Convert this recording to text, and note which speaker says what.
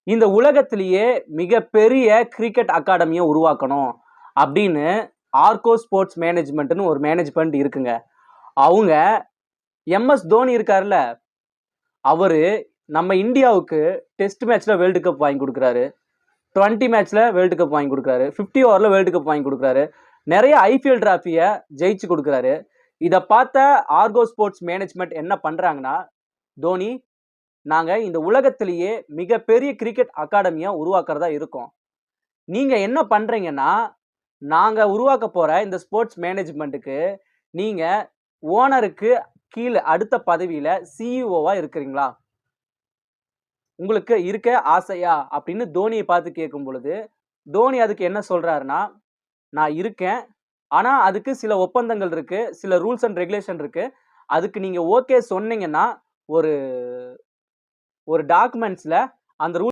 Speaker 1: இந்த உலகத்திலேயே மிகப்பெரிய கிரிக்கெட் அகாடமியை உருவாக்கணும் அப்படின்னு ஆர்கோ ஸ்போர்ட்ஸ் மேனேஜ்மெண்ட்னு ஒரு மேனேஜ்மெண்ட் இருக்குங்க. அவங்க எம்எஸ் தோனி இருக்காருல்ல, அவரு நம்ம இந்தியாவுக்கு டெஸ்ட் மேட்ச்ல வேர்ல்டு கப் வாங்கி கொடுக்குறாரு, 20 மேட்ச்ல வேர்ல்டு கப் வாங்கி கொடுக்குறாரு, 50 ஓவர்ல வேர்ல்டு கப் வாங்கி கொடுக்குறாரு, நிறைய ஐபிஎல் டிராஃபியை ஜெயிச்சு கொடுக்குறாரு. இதை பார்த்த ஆர்கோ ஸ்போர்ட்ஸ் மேனேஜ்மெண்ட் என்ன பண்றாங்கன்னா, தோனி, நாங்க இந்த உலகத்திலேயே மிகப்பெரிய கிரிக்கெட் அகாடமியை உருவாக்குறதா இருக்கோம். நீங்க என்ன பண்றீங்கன்னா, நாங்க உருவாக்க போற இந்த ஸ்போர்ட்ஸ் மேனேஜ்மெண்ட்டுக்கு நீங்க ஓனருக்கு கீழே அடுத்த பதவியில சிஇஓவா இருக்கிறீங்களா? உங்களுக்கு இருக்க ஆசையா அப்படின்னு தோனியை பார்த்து கேட்கும் பொழுது, தோனி அதுக்கு என்ன சொல்றாருன்னா, நான் இருக்கேன், ஆனா அதுக்கு சில ஒப்பந்தங்கள் இருக்கு, சில ரூல்ஸ் அண்ட் ரெகுலேஷன் இருக்கு. அதுக்கு நீங்க ஓகே சொன்னீங்கன்னா ஒரு டாக்குமெண்ட்ஸ்ல அந்த ரூல்